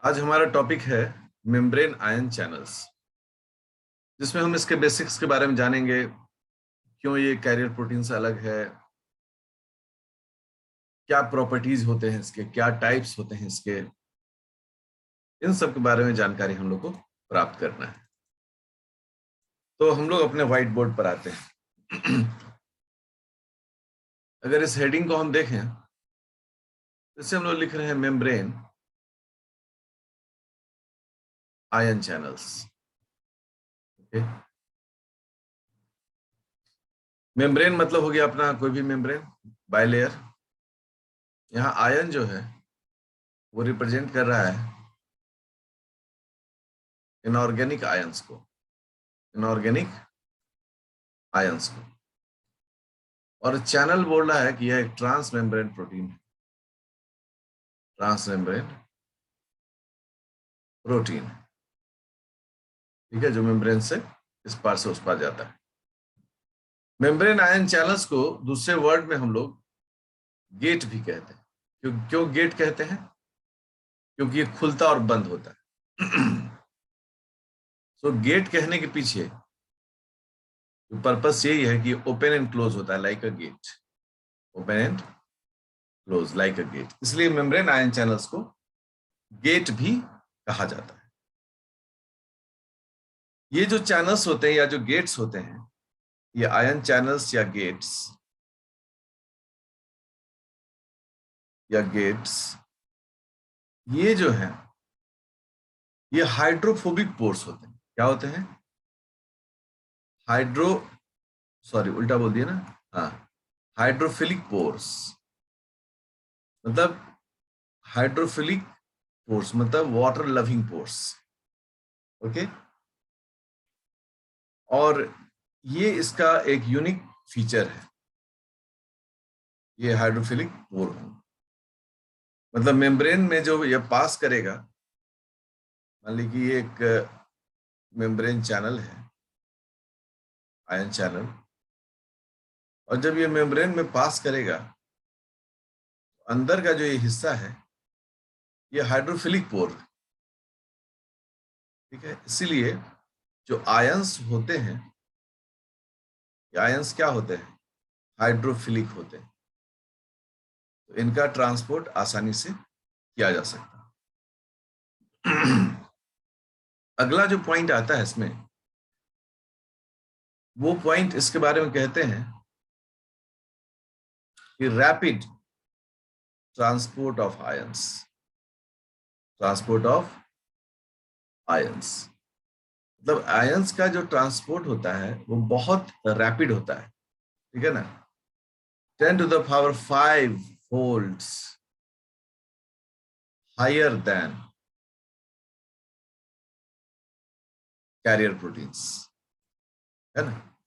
आज हमारा टॉपिक है मेम्ब्रेन आयन चैनल्स, जिसमें हम इसके बेसिक्स के बारे में जानेंगे। क्यों ये कैरियर प्रोटीन से अलग है, क्या प्रॉपर्टीज होते हैं इसके, क्या टाइप्स होते हैं इसके, इन सब के बारे में जानकारी हम लोग को प्राप्त करना है। तो हम लोग अपने व्हाइट बोर्ड पर आते हैं। अगर इस हेडिंग को हम देखें, इससे हम लोग लिख रहे हैं membrane ion channels. Okay, membrane मतलब हो गया अपना कोई भी मेम्ब्रेन, बाइलेयर। यहाँ आयन जो है वो रिप्रेजेंट कर रहा है इनऑर्गेनिक आयंस को, इनऑर्गेनिक आयंस को। और चैनल बोल रहा है कि यह एक ट्रांस मेम्ब्रेन प्रोटीन है, ट्रांस मेम्ब्रेन प्रोटीन, ठीक है, जो मेम्ब्रेन से इस पार से उस पार जाता है। मेम्ब्रेन आयन चैनल्स को दूसरे वर्ड में हम लोग गेट भी कहते हैं। क्यों गेट कहते हैं? क्योंकि ये खुलता और बंद होता है। सो गेट कहने के पीछे पर्पस यही है कि ओपन एंड क्लोज होता है, like a gate, open and close like a gate. इसलिए मेम्ब्रेन आयन चैनल्स को गेट भी कहा जाता है। ये जो चैनल्स होते हैं या जो गेट्स होते हैं, ये आयन चैनल्स या गेट्स, ये जो है ये हाइड्रोफोबिक पोर्स होते हैं। क्या होते हैं? हाइड्रो सॉरी उल्टा बोल दिया ना, हाँ, हाइड्रोफिलिक पोर्स। मतलब हाइड्रोफिलिक पोर्स मतलब वाटर लविंग पोर्स। ओके, और ये इसका एक यूनिक फीचर है, ये हाइड्रोफिलिक पोर होना। मतलब मेम्ब्रेन में जो ये पास करेगा, मान लीजिए कि ये एक मेम्ब्रेन चैनल है, आयन चैनल, और जब ये मेम्ब्रेन में पास करेगा, अंदर का जो ये हिस्सा है ये हाइड्रोफिलिक पोर, ठीक है। इसीलिए जो आयंस होते हैं, ये आयंस क्या होते हैं? हाइड्रोफिलिक होते हैं। तो इनका ट्रांसपोर्ट आसानी से किया जा सकता है। अगला जो पॉइंट आता है इसमें, वो पॉइंट इसके बारे में कहते हैं कि rapid transport of ions, transport of ions. मतलब आयंस का जो ट्रांसपोर्ट होता है वो बहुत रैपिड होता है, ठीक है ना। 10⁵ folds higher than carrier proteins, है ना।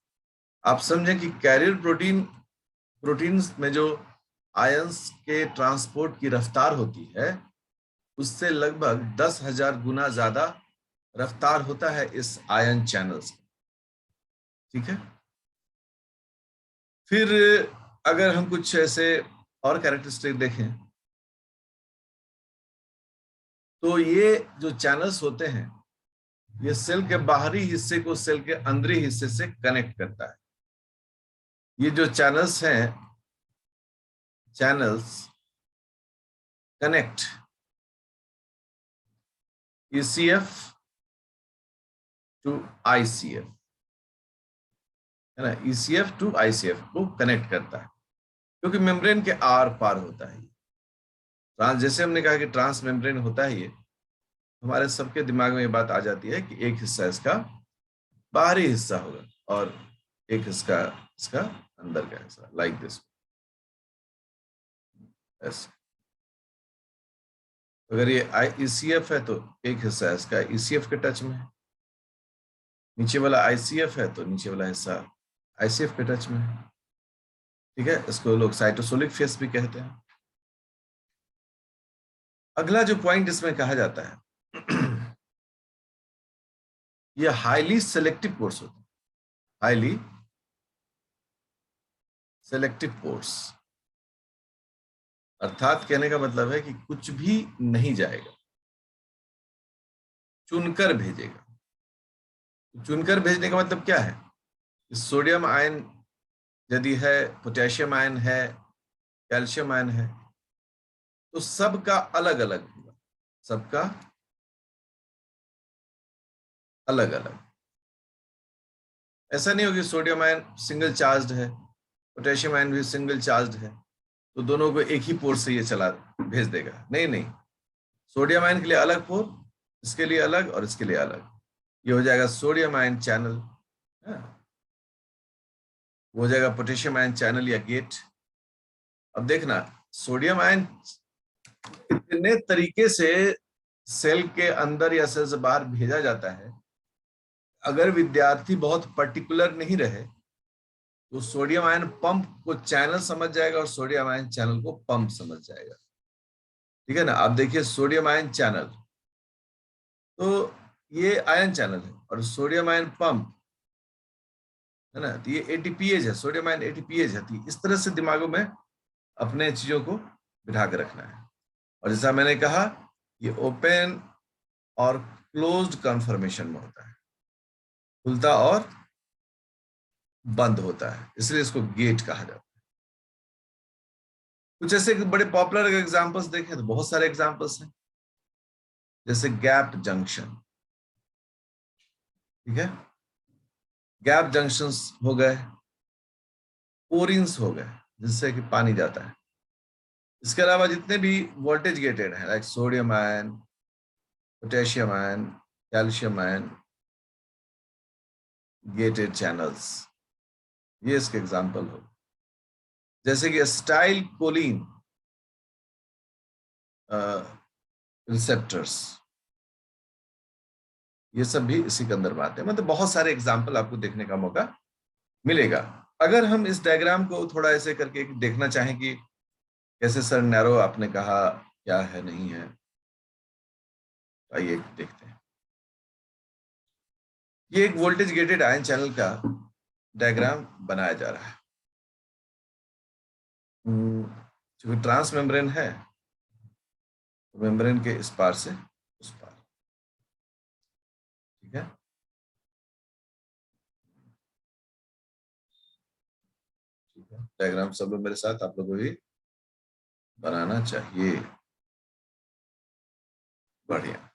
आप समझें कि कैरियर प्रोटीन्स में जो आयंस के ट्रांसपोर्ट की रफ्तार होती है, उससे लगभग 10,000 गुना ज्यादा रफ्तार होता है इस आयन चैनल्स का, ठीक है। फिर अगर हम कुछ ऐसे और कैरेक्टरिस्टिक देखें, तो ये जो चैनल्स होते हैं, ये सेल के बाहरी हिस्से को सेल के अंदरी हिस्से से कनेक्ट करता है। ये जो चैनल्स हैं, channels connect ECF to ICF, है ना। ईसीएफ टू आईसीएफ को कनेक्ट करता है, क्योंकि मेम्ब्रेन के आर पार होता है। ट्रांस, जैसे हमने कहा कि ट्रांस मेम्ब्रेन होता है, ये हमारे सबके दिमाग में ये बात आ जाती है कि एक हिस्सा इसका बाहरी हिस्सा होगा और एक हिस्सा इसका अंदर का हिस्सा, लाइक दिस। अगर ये ईसीएफ है तो एक हिस्सा इसका ईसीएफ के टच में है, नीचे वाला आईसीएफ है तो नीचे वाला हिस्सा आईसीएफ के टच में है, ठीक है। इसको लोग साइटोसोलिक फेस भी कहते हैं। अगला जो पॉइंट इसमें कहा जाता है, ये हाईली सेलेक्टिव पोर्स होता है, हाईली सेलेक्टिव पोर्स। अर्थात कहने का मतलब है कि कुछ भी नहीं जाएगा, चुनकर भेजेगा। चुनकर भेजने का मतलब क्या है? सोडियम आयन यदि है, पोटेशियम आयन है, कैल्शियम आयन है, तो सबका अलग अलग होगा, सबका अलग अलग। ऐसा नहीं होगा सोडियम आयन सिंगल चार्ज्ड है, पोटेशियम आयन भी सिंगल चार्ज्ड है, तो दोनों को एक ही पोर्ट से ये चला भेज देगा। नहीं नहीं, सोडियम आयन के लिए अलग पोर्ट, इसके लिए अलग और इसके लिए अलग। ये हो जाएगा सोडियम आयन चैनल, वो हो जाएगा पोटेशियम आयन चैनल या गेट। अब देखना, सोडियम आयन कितने तरीके से सेल के अंदर या सेल से बाहर भेजा जाता है। अगर विद्यार्थी बहुत पर्टिकुलर नहीं रहे तो सोडियम आयन पंप को चैनल समझ जाएगा और सोडियम आयन चैनल को पंप समझ जाएगा। ठीक है ना? आप देखिए सोडियम आयन चैनल, तो ये आयन चैनल है, और सोडियम आयन पंप है ना, तो ये एटीपीएज है, सोडियम आयन एटीपीएज है। तो इस तरह से दिमागों में अपने चीजों को बिठा के रखना है। और जैसा मैंने कहा, ये ओपन और क्लोज्ड कन्फर्मेशन में होता है, खुलता और बंद होता है, इसलिए इसको गेट कहा जाता है। कुछ ऐसे बड़े पॉपुलर एग्जांपल्स देखें तो बहुत सारे एग्जांपल्स हैं, जैसे गैप जंक्शन। ठीक है, गैप जंक्शंस हो गए, पोरिंग्स हो गए जिससे कि पानी जाता है। इसके अलावा जितने भी वोल्टेज गेटेड है, like sodium ion, potassium ion, calcium ion gated channels, ये इसके एग्जांपल हो। जैसे कि स्टाइल कोलिन रिसेप्टर्स, ये सब भी इसी के अंदर बात है। मतलब बहुत सारे एग्जाम्पल आपको देखने का मौका मिलेगा। अगर हम इस डायग्राम को थोड़ा ऐसे करके देखना चाहें कि कैसे सर नैरो आपने कहा क्या है नहीं है, आइए देखते हैं। ये एक वोल्टेज गेटेड आयन चैनल का डायग्राम बनाया जा रहा है। क्योंकि ट्रांस मेम्ब्रेन है, तो मेम्ब्रेन के इस पार से उस पार। ठीक है, ठीक है, डायग्राम सब लोग मेरे साथ, आप लोगों को भी बनाना चाहिए। बढ़िया।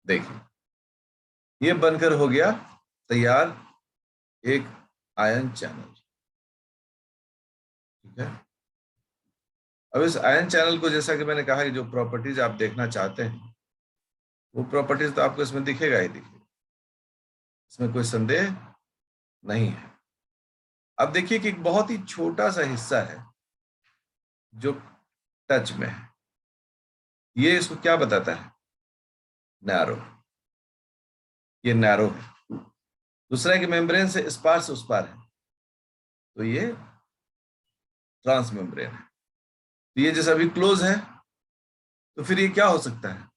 देखिए, ये बनकर हो गया तैयार एक आयन चैनल। ठीक है, अब इस आयन चैनल को, जैसा कि मैंने कहा कि जो प्रॉपर्टीज आप देखना चाहते हैं वो प्रॉपर्टीज तो आपको इसमें दिखेगा ही दिखेगा, इसमें कोई संदेह नहीं है। अब देखिए कि एक बहुत ही छोटा सा हिस्सा है जो टच में है, ये इसको क्या बताता है? नैरो। ये नैरो है। दूसरा है कि मेम्ब्रेन से इस पार से उस पार है, तो ये ट्रांस मेम्ब्रेन है। तो ये जैसा अभी क्लोज है, तो फिर ये क्या हो सकता है?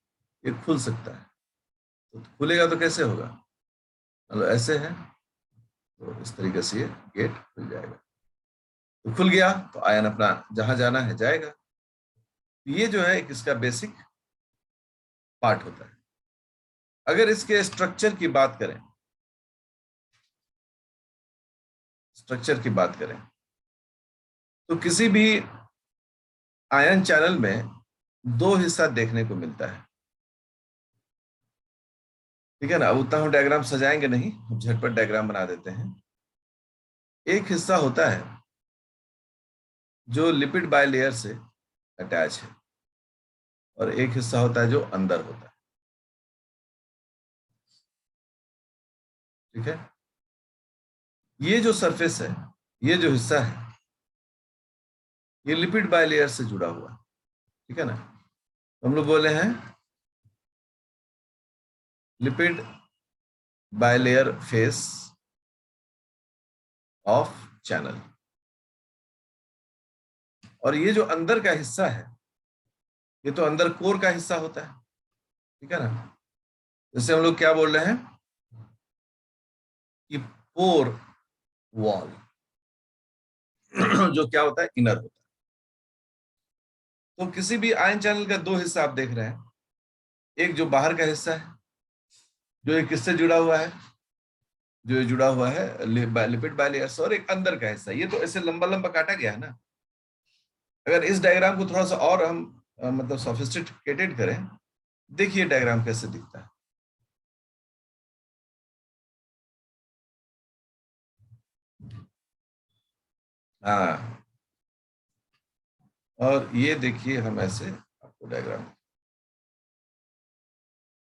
ये खुल सकता है। तो खुलेगा तो कैसे होगा? मतलब ऐसे है, तो इस तरीके से ये गेट खुल जाएगा। तो खुल गया तो आयन अपना जहां जाना है जाएगा। ये जो है एक इसका बेसिक पार्ट होता है। अगर इसके स्ट्रक्चर की बात करें, स्ट्रक्चर की बात करें तो किसी भी आयन चैनल में दो हिस्सा देखने को मिलता है। ठीक है ना? अब उतना हम डायग्राम सजाएंगे नहीं, हम झटपट डायग्राम बना देते हैं। एक हिस्सा होता है जो लिपिड बायलेयर से अटैच है, और एक हिस्सा होता है जो अंदर होता है। ठीक है, ये जो सरफेस है, ये जो हिस्सा है, ये लिपिड बायलेयर से जुड़ा हुआ है। ठीक है ना? हम लोग बोले हैं lipid bilayer face of channel. और ये जो अंदर का हिस्सा है, ये तो अंदर कोर का हिस्सा होता है। ठीक है ना? जैसे हम लोग क्या बोल रहे हैं कि पोर वॉल जो क्या होता है, इनर होता है। तो किसी भी आयन चैनल का दो हिस्सा आप देख रहे हैं, एक जो बाहर का हिस्सा है, जो एक किससे जुड़ा हुआ है, जो ये जुड़ा हुआ है लिपिड बाइलेयर्स, और एक अंदर का हिस्सा। ये तो ऐसे लंबा लंबा काटा गया है ना। अगर इस डायग्राम को थोड़ा सा और हम मतलब सोफिस्टिकेटेड करें, देखिए डायग्राम कैसे दिखता है। हाँ, और ये देखिए हम ऐसे आपको डायग्राम,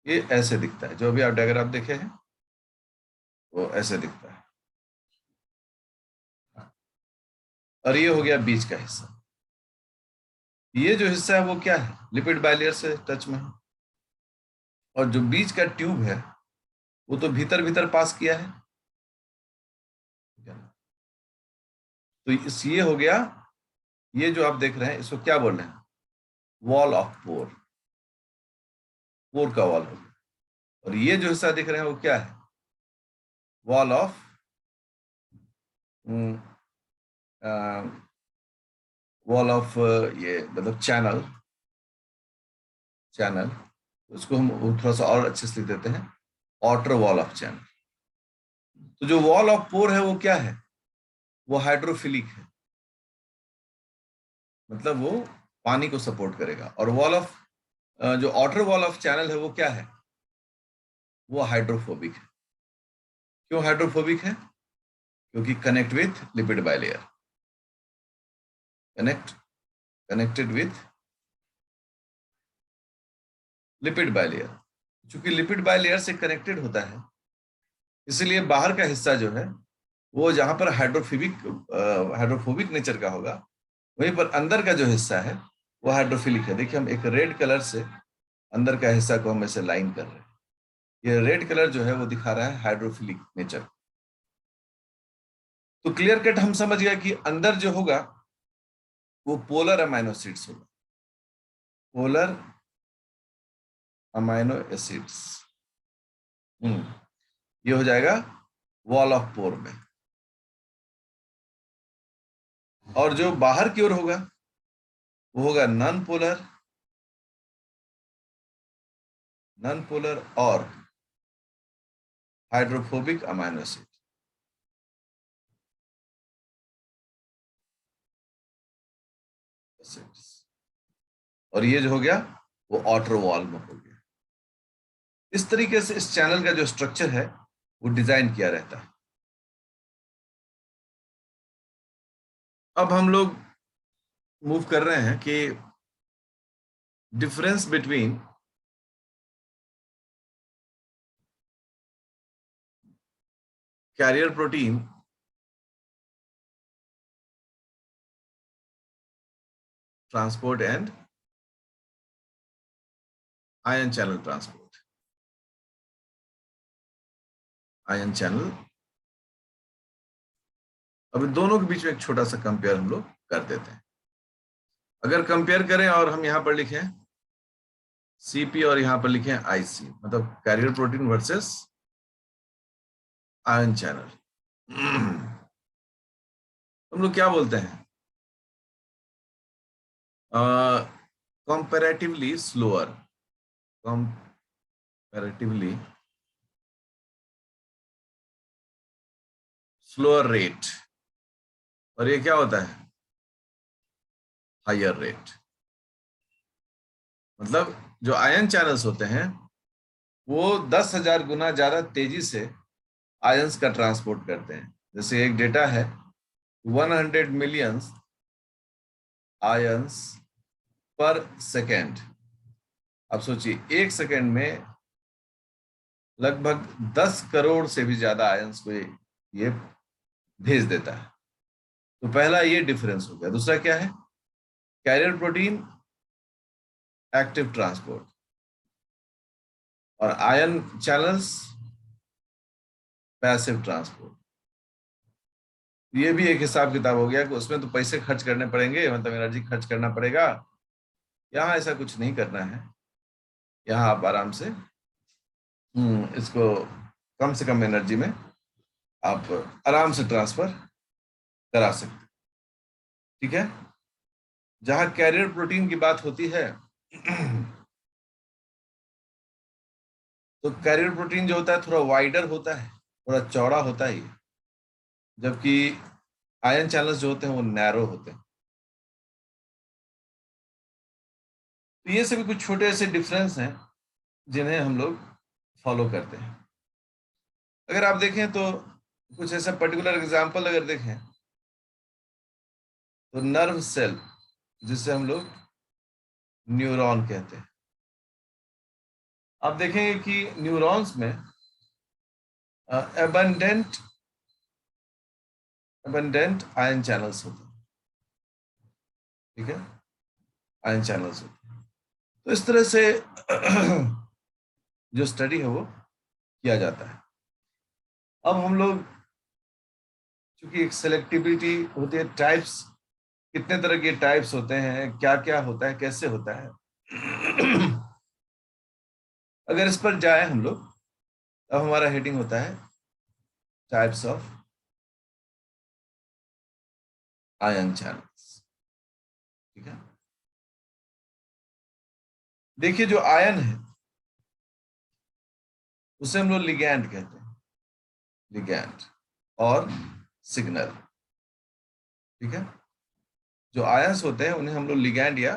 ये ऐसे दिखता है। जो अभी आप डायग्राम देखे हैं वो ऐसे दिखता है। और ये हो गया बीच का हिस्सा। ये जो हिस्सा है वो क्या है, लिपिड बाइलेयर से टच में है। और जो बीच का ट्यूब है वो तो भीतर भीतर पास किया है। तो ये हो गया, ये जो आप देख रहे हैं इसको क्या बोल रहे हैं, वॉल ऑफ पोर, पोर का वॉल हो गया। और ये जो हिस्सा दिख रहे हैं वो क्या है, वॉल ऑफ वॉल ऑफ ये मतलब चैनल, चैनल उसको हम थोड़ा सा और अच्छे से लिख देते हैं, आउटर वॉल ऑफ चैनल। तो जो वॉल ऑफ पोर है वो क्या है, वो हाइड्रोफिलिक है, मतलब वो पानी को सपोर्ट करेगा। और वॉल ऑफ जो आउटर वॉल ऑफ चैनल है वो क्या है, वो हाइड्रोफोबिक है। क्यों हाइड्रोफोबिक है, क्योंकि connect with lipid bilayer, connected with lipid bilayer. चूंकि लिपिड बाइलेयर से कनेक्टेड होता है, इसलिए बाहर का हिस्सा जो है वो जहां पर हाइड्रोफोबिक नेचर का होगा, वहीं पर अंदर का जो हिस्सा है वो हाइड्रोफिलिक है। देखिए हम एक रेड कलर से अंदर का हिस्सा को हम ऐसे लाइन कर रहे हैं। ये रेड कलर जो है वो दिखा रहा है हाइड्रोफिलिक नेचर। तो क्लियर कट हम समझ गए कि अंदर जो होगा वो पोलर अमाइनो एसिड्स होगा, पोलर अमाइनो एसिड्स। ये हो जाएगा वॉल ऑफ पोर में। और जो बाहर की ओर होगा वो होगा नॉन पोलर और हाइड्रोफोबिक अमाइनो एसिड्स। और ये जो हो गया वो आउटर वॉल में हो गया। इस तरीके से इस चैनल का जो स्ट्रक्चर है वो डिजाइन किया रहता है। अब हम लोग मूव कर रहे हैं कि difference between carrier protein transport and ion channel transport, ion channel. अब दोनों के बीच में एक छोटा सा कंपेयर हम लोग कर देते हैं। अगर कंपेयर करें और हम यहां पर लिखें सीपी और यहां पर लिखें आईसी, मतलब carrier protein versus ion channel, हम लोग क्या बोलते हैं, comparatively slower, comparatively slower rate. और ये क्या होता है, हायर रेट। मतलब जो आयन चैनल्स होते हैं वो 10,000 गुना ज्यादा तेजी से आयंस का ट्रांसपोर्ट करते हैं। जैसे एक डेटा है 100 मिलियन आयंस पर सेकेंड। अब सोचिए एक सेकेंड में लगभग 10 करोड़ से भी ज्यादा आयंस को ये भेज देता है। तो पहला ये डिफरेंस हो गया। दूसरा क्या है, कैरियर प्रोटीन एक्टिव ट्रांसपोर्ट और आयन चैनल्स पैसिव ट्रांसपोर्ट। ये भी एक हिसाब किताब हो गया कि उसमें तो पैसे खर्च करने पड़ेंगे, मतलब एनर्जी खर्च करना पड़ेगा। यहाँ ऐसा कुछ नहीं करना है, यहाँ आप आराम से इसको कम से कम एनर्जी में आप आराम से ट्रांसफर करा सकते हैं। ठीक है। जहां कैरियर प्रोटीन की बात होती है तो कैरियर प्रोटीन जो होता है थोड़ा वाइडर होता है, थोड़ा चौड़ा होता है ये, जबकि आयन चैनल्स जो होते हैं वो नैरो होते हैं। तो ये सभी कुछ छोटे ऐसे डिफरेंस हैं जिन्हें हम लोग फॉलो करते हैं। अगर आप देखें तो कुछ ऐसा पर्टिकुलर एग्जांपल अगर देखें तो नर्व सेल, जिसे हम लोग न्यूरॉन कहते हैं, आप देखेंगे कि न्यूरॉन्स में एबंडेंट एबंडेंट आयन चैनल्स होते हैं। ठीक है, आयन चैनल्स होते हैं। तो इस तरह से जो स्टडी है वो किया जाता है। अब हम लोग, चूंकि एक सेलेक्टिविटी होती है, टाइप्स, कितने तरह के टाइप्स होते हैं, क्या क्या होता है, कैसे होता है, अगर इस पर जाए हम लोग, अब हमारा हेडिंग होता है टाइप्स ऑफ आयन चैनल्स। ठीक है। देखिए, जो आयन है उसे हम लोग लिगैंड कहते हैं, लिगैंड और सिग्नल। ठीक है। जो आयंस होते हैं उन्हें हम लोग लिगैंड या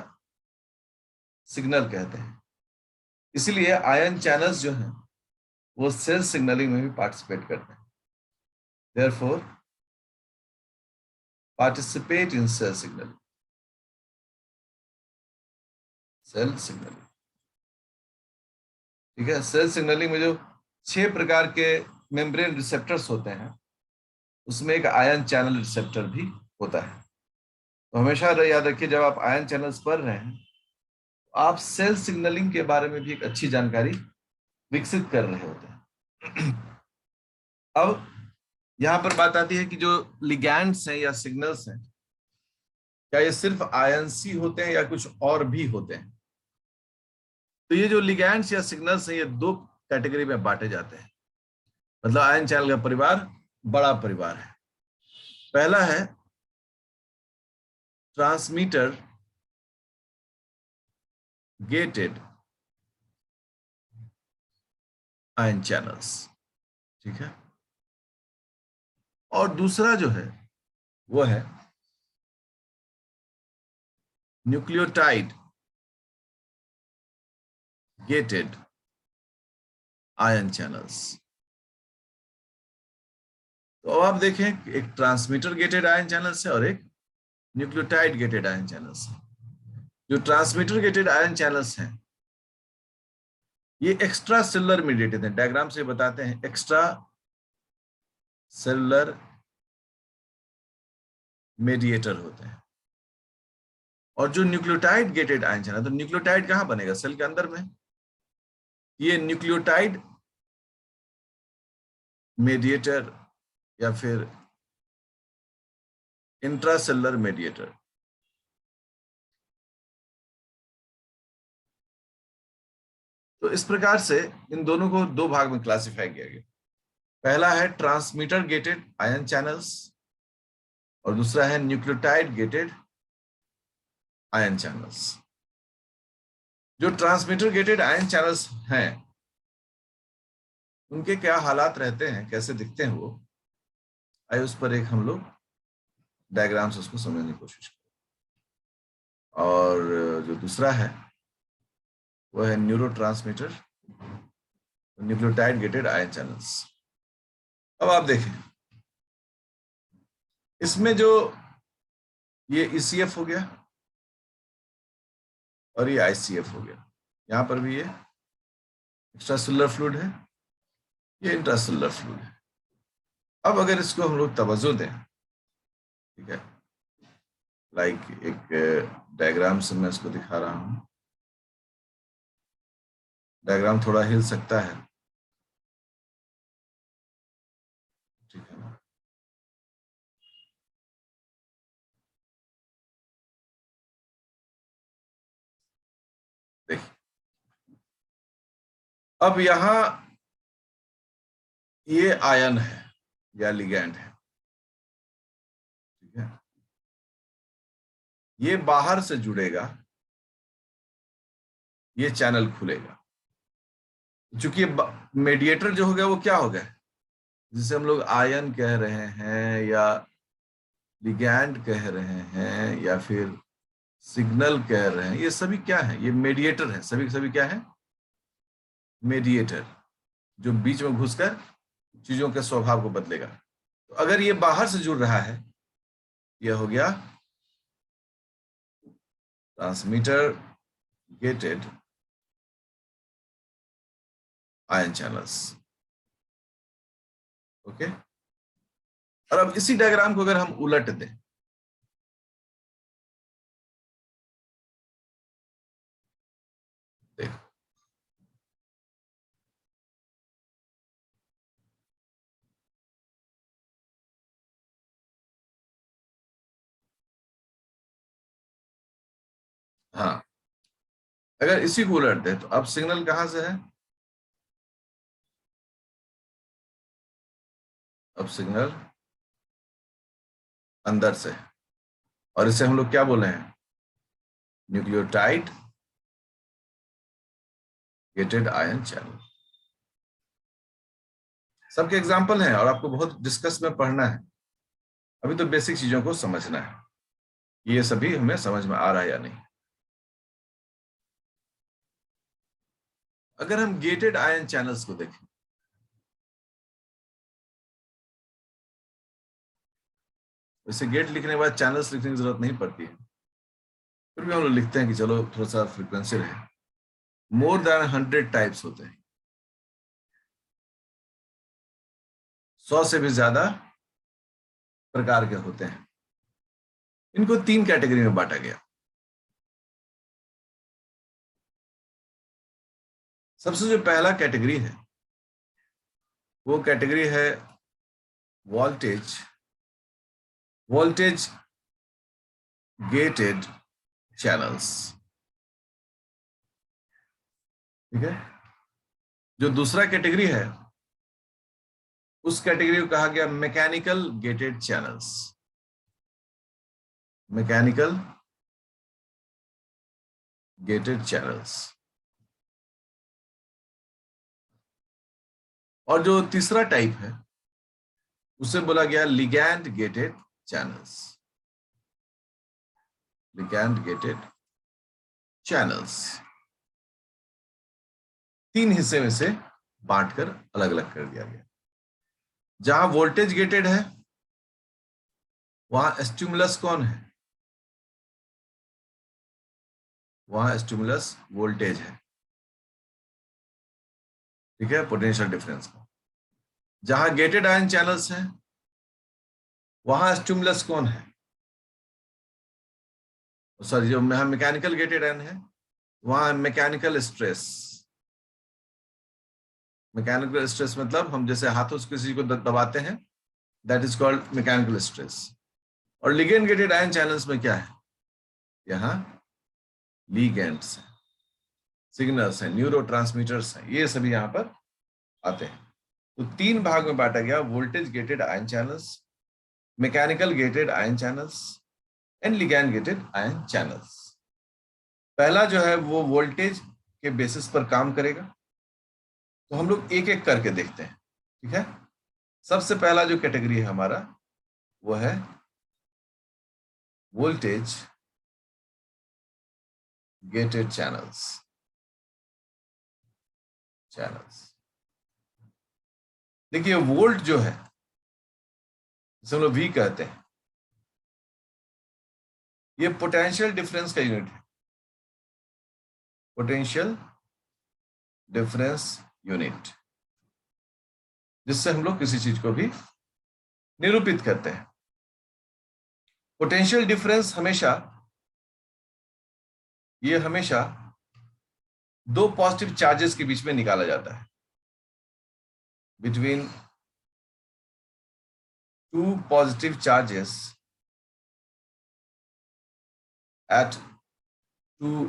सिग्नल कहते हैं। इसलिए आयन चैनल्स जो हैं वो सेल सिग्नलिंग में भी पार्टिसिपेट करते हैं। Therefore participate in cell signalling, cell signalling. ठीक है। सेल सिग्नलिंग में जो 6 प्रकार के मेम्ब्रेन रिसेप्टर्स होते हैं उसमें एक आयन चैनल रिसेप्टर भी होता है। तो हमेशा याद रखिए, जब आप आयन चैनल्स पढ़ रहे हैं तो आप सेल सिग्नलिंग के बारे में भी एक अच्छी जानकारी विकसित कर रहे होते हैं। अब यहां पर बात आती है कि जो लिगैंड्स हैं या सिग्नल्स हैं, क्या ये सिर्फ आयंस ही होते हैं या कुछ और भी होते हैं? तो ये जो लिगैंड्स या सिग्नल्स हैं ये 2 कैटेगरी में बांटे जाते हैं। मतलब आयन चैनल का परिवार बड़ा परिवार है। पहला है ट्रांसमीटर गेटेड आयन चैनल्स। ठीक है। और दूसरा जो है वो है न्यूक्लियोटाइड गेटेड आयन चैनल्स। तो अब आप देखें, एक ट्रांसमीटर गेटेड आयन चैनल्स है और एक न्यूक्लियोटाइड गेटेड आयन चैनल्स है। जो ट्रांसमीटर गेटेड आयन चैनल्स हैं ये एक्स्ट्रा सेलुलर मीडिएटेड है, डायग्राम से बताते हैं, एक्स्ट्रा सेलुलर मेडिएटर होते हैं। और जो न्यूक्लियोटाइड गेटेड आयन चैनल, तो न्यूक्लियोटाइड कहां बनेगा? सेल के अंदर में। ये न्यूक्लियोटाइड मेडिएटर या फिर इंट्रासेलुलर मेडिएटर। तो इस प्रकार से इन दोनों को 2 भाग में क्लासिफाई किया गया। पहला है ट्रांसमीटर गेटेड आयन चैनल्स और दूसरा है न्यूक्लियोटाइड गेटेड आयन चैनल्स। जो ट्रांसमीटर गेटेड आयन चैनल्स हैं उनके क्या हालात रहते हैं, कैसे दिखते हैं वो, आइए उस पर एक हम लोग डायग्राम से उसको समझने की कोशिश करें। और जो दूसरा है वो है neuro transmitter nucleotide gated ion channels. अब आप देखें, इसमें जो ये ईसीएफ हो गया और ये आईसीएफ हो गया, यहां पर भी ये एक्स्ट्रा सेलुलर फ्लूइड है, ये इंट्रासेलुलर फ्लूइड है। अब अगर इसको हम लोग तवज्जो दें, ठीक है, लाइक एक डायग्राम से मैं इसको दिखा रहा हूं, डायग्राम थोड़ा हिल सकता है। ठीक है। देखिए, अब यहां ये आयन है या लिगैंड है, ठीक है। ये बाहर से जुड़ेगा, ये चैनल खुलेगा। चूंकि मेडिएटर जो हो गया वो क्या हो गया, जिसे हम लोग आयन कह रहे हैं या लिगैंड कह रहे हैं या फिर सिग्नल कह रहे हैं, ये सभी क्या है, ये मेडिएटर है। सभी सभी क्या है, मेडिएटर, जो बीच में घुसकर चीजों के स्वभाव को बदलेगा। तो अगर ये बाहर से जुड़ रहा है, यह हो गया transmitter gated ion channels. Okay. और अब इसी डायग्राम को अगर हम उलट दें, देखो हाँ, अगर इसी को उलट दें तो अब सिग्नल कहां से है, अब सिग्नल अंदर से है। और इसे हम लोग क्या बोले हैं, न्यूक्लियोटाइड गेटेड आयन चैनल। सबके एग्जाम्पल हैं और आपको बहुत डिस्कस में पढ़ना है, अभी तो बेसिक चीजों को समझना है, ये सभी हमें समझ में आ रहा है या नहीं। अगर हम गेटेड आयन चैनल्स को देखें, वैसे गेट लिखने के बाद चैनल्स लिखने की जरूरत नहीं पड़ती है, फिर भी हम लोग लिखते हैं कि चलो थोड़ा सा फ्रीक्वेंसी रहे। मोर देन 100 टाइप्स होते हैं, 100 से भी ज्यादा प्रकार के होते हैं। इनको 3 कैटेगरी में बांटा गया। सबसे जो पहला कैटेगरी है, वो कैटेगरी है वोल्टेज वोल्टेज गेटेड चैनल्स, ठीक है। जो दूसरा कैटेगरी है, उस कैटेगरी को कहा गया mechanical gated channels. Mechanical gated channels. और जो तीसरा टाइप है, उसे बोला गया ligand gated channels. Ligand gated channels. 3 हिस्से में से बांटकर अलग अलग कर दिया गया। जहां वोल्टेज गेटेड है, वहां स्टिमुलस कौन है, वहां स्टिमुलस वोल्टेज है, ठीक है, पोटेंशियल डिफरेंस का। जहां गेटेड आयन चैनल्स हैं, वहां स्टिमुलस कौन है, सॉरी, जो मैकेनिकल गेटेड आयन है, वहां मैकेनिकल स्ट्रेस। मैकेनिकल स्ट्रेस मतलब हम जैसे हाथों से किसी को दबाते हैं, that is called mechanical stress. और लिगेंड गेटेड आयन चैनल्स में क्या है, यहाँ लिगेंड्स हैं, सिग्नल्स हैं, न्यूरोट्रांसमीटर्स हैं, ये सभी यहाँ पर आते हैं। तो 3 भाग में बांटा गया, voltage gated ion channels, mechanical gated ion channels and ligand gated ion channels. पहला जो है वो वोल्टेज के बेसिस पर काम करेगा। तो हम लोग एक एक करके देखते हैं, ठीक है। सबसे पहला जो कैटेगरी है हमारा, वो है वोल्टेज गेटेड चैनल्स। देखिए वोल्ट जो है, जिसे हम लोग वी कहते हैं, ये पोटेंशियल डिफरेंस का यूनिट है। पोटेंशियल डिफरेंस यूनिट, जिससे हम लोग किसी चीज को भी निरूपित करते हैं। पोटेंशियल डिफरेंस हमेशा, ये हमेशा 2 पॉजिटिव चार्जेस के बीच में निकाला जाता है, between 2 positive charges at 2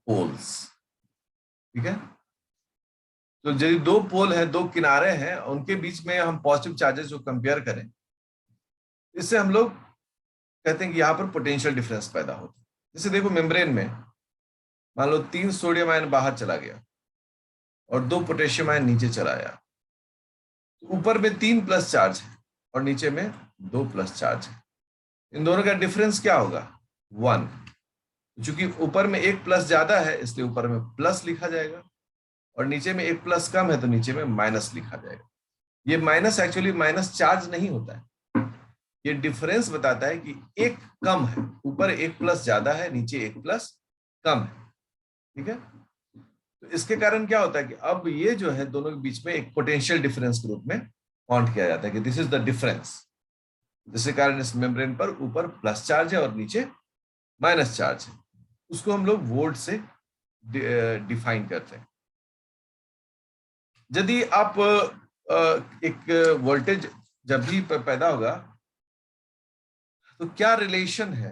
poles, ठीक है। तो यदि दो पोल हैं, दो किनारे हैं, उनके बीच में हम पॉजिटिव चार्जेस जो कंपेयर करें, इससे हम लोग कहते हैं कि यहाँ पर पोटेंशियल डिफरेंस पैदा होता है। जैसे देखो मेम्ब्रेन में मान लो 3 सोडियम आयन बाहर चला गया और 2 पोटेशियम आयन नीचे चला आया, तो ऊपर में 3 प्लस चार्ज है और नीचे में 2 प्लस चार्ज है। इन दोनों का डिफरेंस क्या होगा? 1। चूंकि ऊपर में 1 प्लस ज्यादा है इसलिए ऊपर में प्लस लिखा जाएगा, और नीचे में 1 प्लस कम है तो नीचे में माइनस लिखा जाएगा। ये माइनस एक्चुअली माइनस चार्ज नहीं होता है, ये डिफरेंस बताता है कि एक कम है, ऊपर 1 प्लस ज्यादा है, नीचे 1 प्लस कम है। ठीक है, तो इसके कारण क्या होता है कि अब ये जो है दोनों के बीच में एक पोटेंशियल डिफरेंस के रूप में काउंट किया जाता है कि दिस इज द डिफरेंस, जिसके कारण इस मेम्ब्रेन पर ऊपर प्लस चार्ज है और नीचे माइनस चार्ज है। उसको हम लोग वोल्ट से डिफाइन करते हैं। यदि आप एक वोल्टेज जब भी पैदा होगा तो क्या रिलेशन है,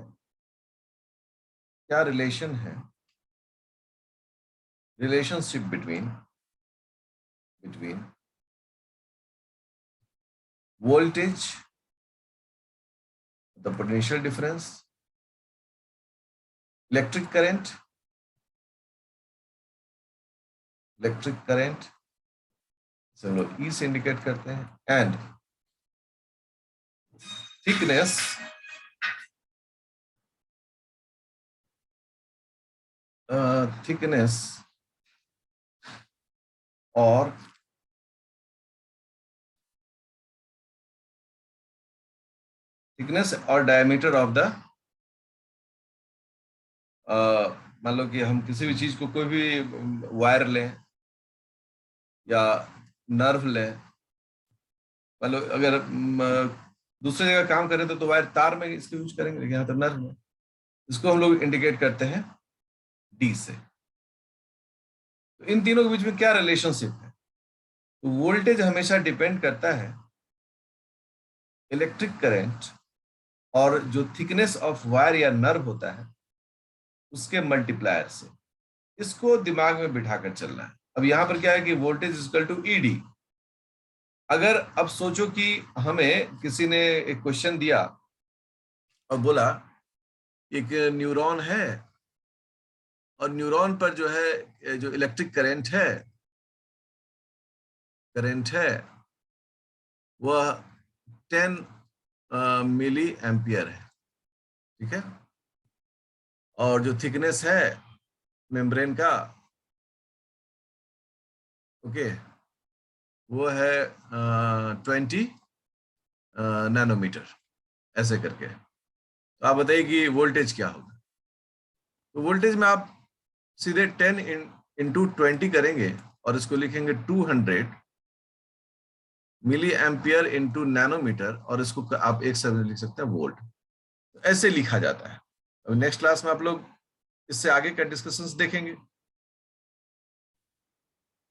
relationship between voltage, the potential difference, electric current से हम लोग ई से इंडिकेट करते हैं, एंड थिकनेस और डायमीटर ऑफ द, मान लो कि हम किसी भी चीज को, कोई भी वायर लें या नर्व लें, मान लो अगर दूसरी जगह काम करें तो वायर तार में इसको यूज करेंगे, लेकिन यहाँ तो नर्व में, इसको हम लोग इंडिकेट करते हैं डी से। तो इन तीनों के बीच में क्या रिलेशनशिप है? तो वोल्टेज हमेशा डिपेंड करता है इलेक्ट्रिक करंट और जो थिकनेस ऑफ वायर या नर्व होता है उसके मल्टीप्लायर से। इसको दिमाग में बिठाकर चलना है। अब यहां पर क्या है कि voltage is equal to E d. अगर अब सोचो कि हमें किसी ने एक क्वेश्चन दिया और बोला एक न्यूरॉन है और न्यूरॉन पर जो है जो इलेक्ट्रिक करंट है वह 10 मिली एम्पियर है। ठीक है, और जो थिकनेस है मेम्ब्रेन का, ओके, वो है 20 नैनोमीटर, ऐसे करके। तो आप बताइए कि वोल्टेज क्या होगा? तो वोल्टेज में आप सीधे 10 इंटू 20 करेंगे और इसको लिखेंगे 200 मिली एम्पियर इंटू नैनोमीटर, और इसको आप एक शब्द में लिख सकते हैं वोल्ट। तो ऐसे लिखा जाता है। अब नेक्स्ट क्लास में आप लोग इससे आगे का डिस्कशंस देखेंगे।